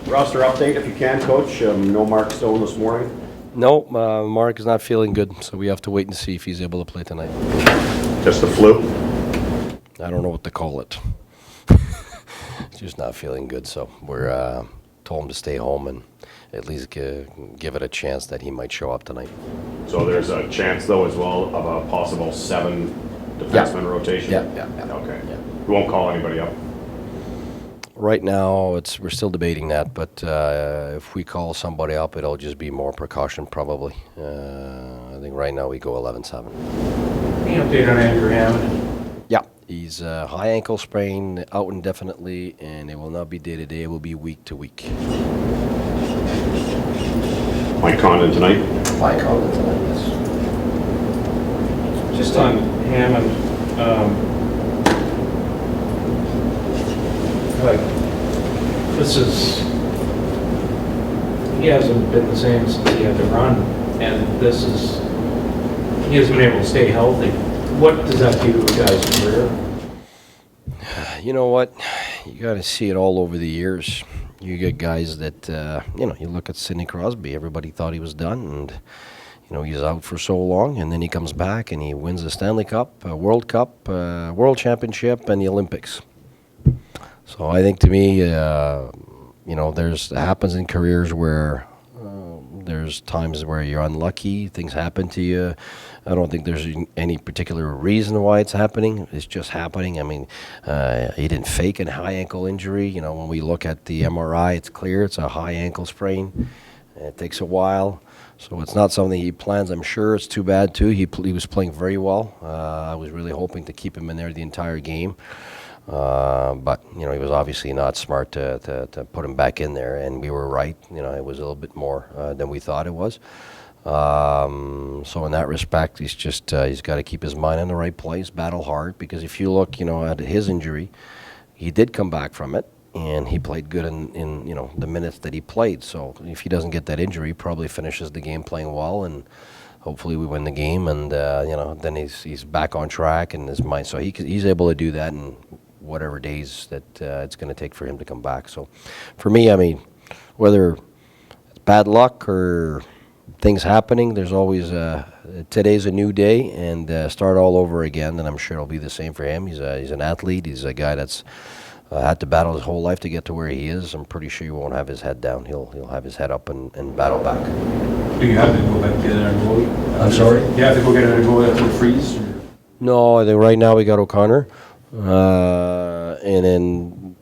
Roster update if you can, Coach. No Mark Stone this morning. No, Mark is not feeling good, so we have to wait and see if he's able to play tonight. Just the flu? I don't know what to call it. He's just not feeling good, so we're told him to stay home and at least give it a chance that he might show up tonight. So there's a chance, though, as well, of a possible 7 defenseman rotation? Yeah. Okay. Yeah. You won't call anybody up? Right now, we're still debating that, but if we call somebody up, it'll just be more precaution, probably. I think right now we go 11-7. Any update on Andrew Hammond? Yeah, he's high ankle sprain, out indefinitely, and it will not be day-to-day, it will be week-to-week. Mike Condon tonight? Mike Condon tonight, yes. Just on Hammond, he hasn't been the same since he had to run, and he hasn't been able to stay healthy. What does that do to a guy's career? You know what? You got to see it all over the years. You get guys that, you look at Sidney Crosby, everybody thought he was done, and, he's out for so long, and then he comes back and he wins the Stanley Cup, World Cup, World Championship, and the Olympics. So I think to me, it happens in careers where there's times where you're unlucky, things happen to you. I don't think there's any particular reason why it's happening. It's just happening. I mean, he didn't fake a high ankle injury. When we look at the MRI, it's clear it's a high ankle sprain. It takes a while. So it's not something he plans. I'm sure it's too bad, too. He was playing very well. I was really hoping to keep him in there the entire game. But, he was obviously not smart to put him back in there, and we were right. It was a little bit more than we thought it was. So in that respect, he's got to keep his mind in the right place, battle hard, because if you look, at his injury, he did come back from it, and he played good in the minutes that he played. So if he doesn't get that injury, he probably finishes the game playing well, and hopefully we win the game, and then he's back on track in his mind. So he's able to do that in whatever days that it's going to take for him to come back. So for me, I mean, whether it's bad luck or things happening, there's always today's a new day, and start all over again, and I'm sure it'll be the same for him. He's an athlete. He's a guy that's had to battle his whole life to get to where he is. I'm pretty sure he won't have his head down. He'll have his head up and battle back. Do you have to go back get another goalie? I'm sorry? Do you have to go get another goalie after the freeze? Or? No, I think right now we got O'Connor. And then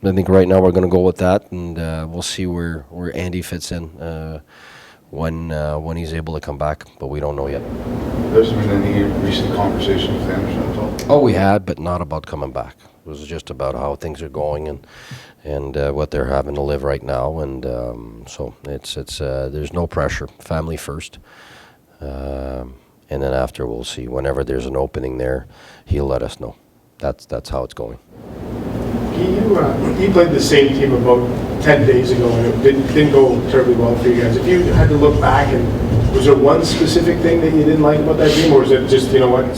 I think right now we're going to go with that, and we'll see where Andy fits in when he's able to come back, but we don't know yet. There's been any recent conversation with Anderson at all? Oh, we had, but not about coming back. It was just about how things are going and what they're having to live right now, and so it's there's no pressure. Family first, and then after we'll see. Whenever there's an opening there, he'll let us know. That's how it's going. You played the same team about 10 days ago, and it didn't go terribly well for you guys. If you had to look back, and was there one specific thing that you didn't like about that game, or was it just,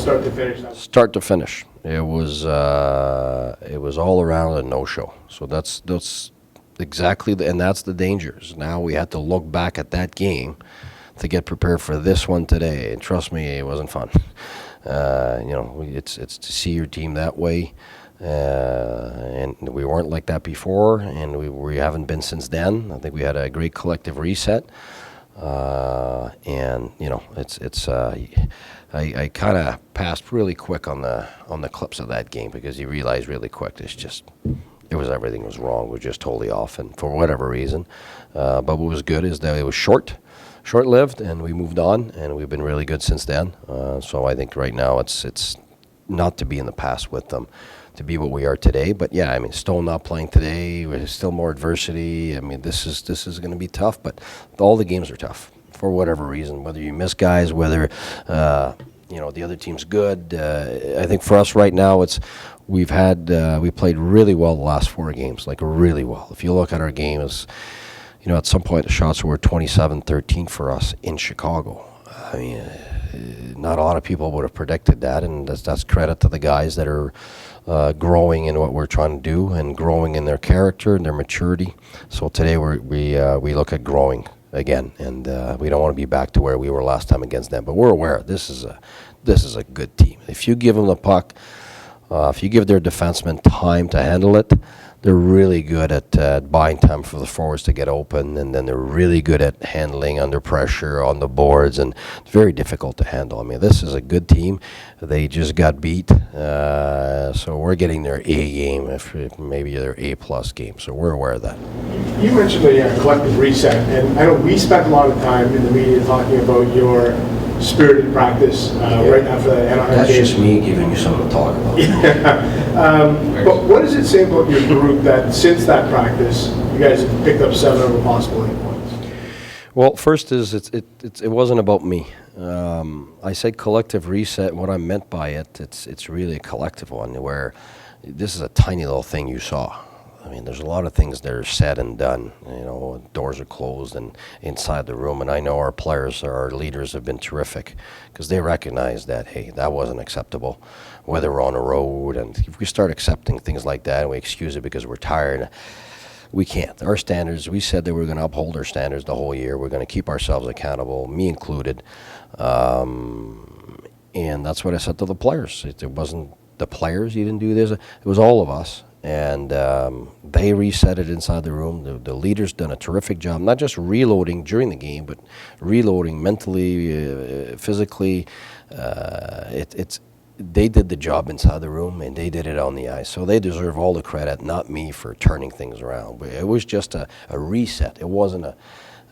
start to finish? Start to finish. It was all around a no-show. So that's exactly, and that's the dangers. Now we had to look back at that game to get prepared for this one today. And trust me, it wasn't fun. It's to see your team that way, and we weren't like that before, and we haven't been since then. I think we had a great collective reset, and I kind of passed really quick on the clips of that game because you realize really quick everything was wrong. We were just totally off, and for whatever reason. But what was good is that it was short-lived, and we moved on, and we've been really good since then. So I think right now it's not to be in the past with them, to be what we are today. But yeah, I mean, Stone not playing today, there's still more adversity. I mean, this is going to be tough, but all the games are tough for whatever reason. Whether you miss guys, whether the other team's good. I think for us right now, we played really well the last 4 games, like really well. If you look at our games. At some point the shots were 27-13 for us in Chicago. I mean, not a lot of people would have predicted that, and that's credit to the guys that are growing in what we're trying to do and growing in their character and their maturity. So today we look at growing again, and we don't want to be back to where we were last time against them. But we're aware this is a good team. If you give them the puck, if you give their defensemen time to handle it, they're really good at buying time for the forwards to get open, and then they're really good at handling under pressure on the boards, and it's very difficult to handle. I mean, this is a good team. They just got beat, so we're getting their A game, if maybe their A+ game, so we're aware of that. You mentioned the collective reset, and I know we spent a lot of time in the media talking about your spirited practice right after the Anaheim That's game. just me giving you something to talk about. But what does it say about your group that since that practice, you guys have picked up 7 of a possible 8 points? Well, first is it wasn't about me. I said collective reset. What I meant by it's really a collective one, where this is a tiny little thing you saw. I mean, there's a lot of things that are said and done. You know, doors are closed and inside the room. And I know our players, our leaders have been terrific because they recognize that, hey, that wasn't acceptable, whether we're on a road. And if we start accepting things like that and we excuse it because we're tired, we can't. Our standards, we said that we were going to uphold our standards the whole year. We're going to keep ourselves accountable, me included. And that's what I said to the players. It wasn't the players, you didn't do this. It was all of us. And they reset it inside the room. The leaders done a terrific job, not just reloading during the game, but reloading mentally, physically. They did the job inside the room, and they did it on the ice. So they deserve all the credit, not me for turning things around. But it was just a reset. It wasn't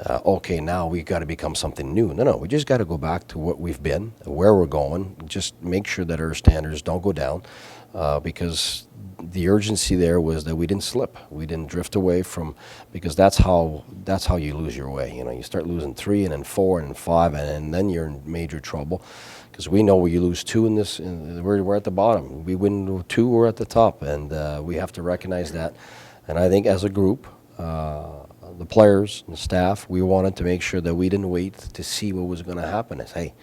okay, now we got to become something new. No, we just got to go back to what we've been, where we're going. Just make sure that our standards don't go down, because the urgency there was that we didn't slip, we didn't drift away from, because that's how you lose your way. You know, you start losing 3 and then 4 and then 5, and then you're in major trouble. Because we know when you lose 2 in this, we're at the bottom. We win 2, we're at the top, and we have to recognize that. And I think as a group, the players and the staff, we wanted to make sure that we didn't wait to see what was going to happen. It's, hey,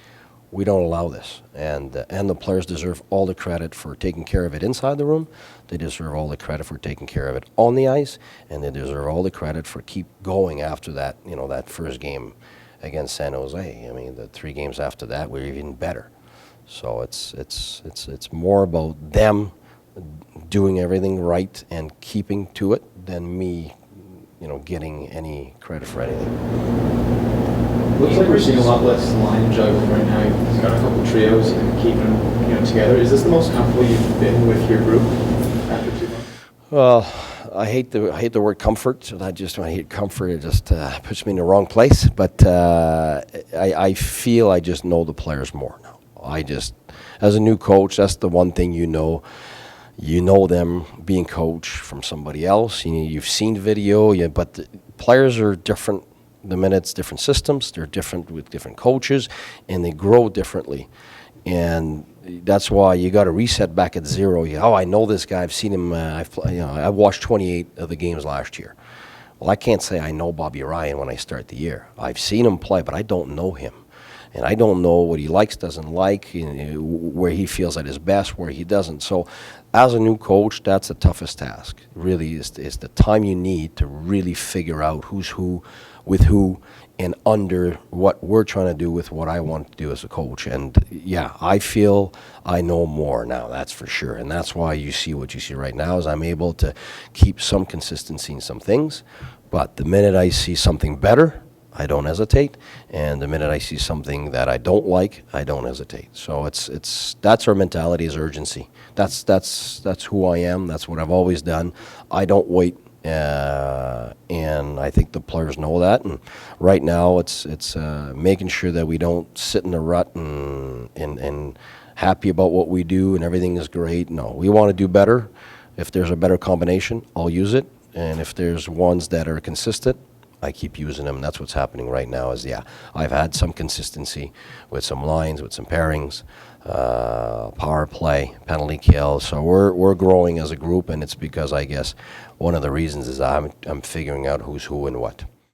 we don't allow this, and the players deserve all the credit for taking care of it inside the room. They deserve all the credit for taking care of it on the ice, and they deserve all the credit for keep going after that. You know, that first game against San Jose. I mean, the 3 games after that were even better. So it's more about them doing everything right and keeping to it than me, you know, getting any credit for anything. Looks like we're seeing a lot less line juggling right now. You've got a couple trios and keeping them, together. Is this the most comfortable you've been with your group after 2 months? Well, I hate the word comfort. So I hate comfort. It just puts me in the wrong place. But I feel I just know the players more now. As a new coach, that's the one thing you know. You know them being coached from somebody else. You've seen video, but the players are different. The minutes, different systems, they're different with different coaches, and they grow differently. And that's why you got to reset back at 0. I know this guy. I've seen him. I watched 28 of the games last year. Well, I can't say I know Bobby Ryan when I start the year. I've seen him play, but I don't know him. And I don't know what he likes, doesn't like, where he feels at his best, where he doesn't. So as a new coach, that's the toughest task. Really is the time you need to really figure out who's who, with who, and under what we're trying to do with what I want to do as a coach. And yeah, I feel I know more now, that's for sure. And that's why you see what you see right now, is I'm able to keep some consistency in some things. But the minute I see something better, I don't hesitate, and the minute I see something that I don't like, I don't hesitate. So that's our mentality, is urgency. That's who I am. That's what I've always done. I don't wait, and I think the players know that. And right now, it's making sure that we don't sit in a rut and happy about what we do and everything is great. No, we want to do better. If there's a better combination, I'll use it, and if there's ones that are consistent, I keep using them. And that's what's happening right now. I've had some consistency with some lines, with some pairings, power play, penalty kill. So we're growing as a group, and it's because I guess one of the reasons is I'm figuring out who's who and what.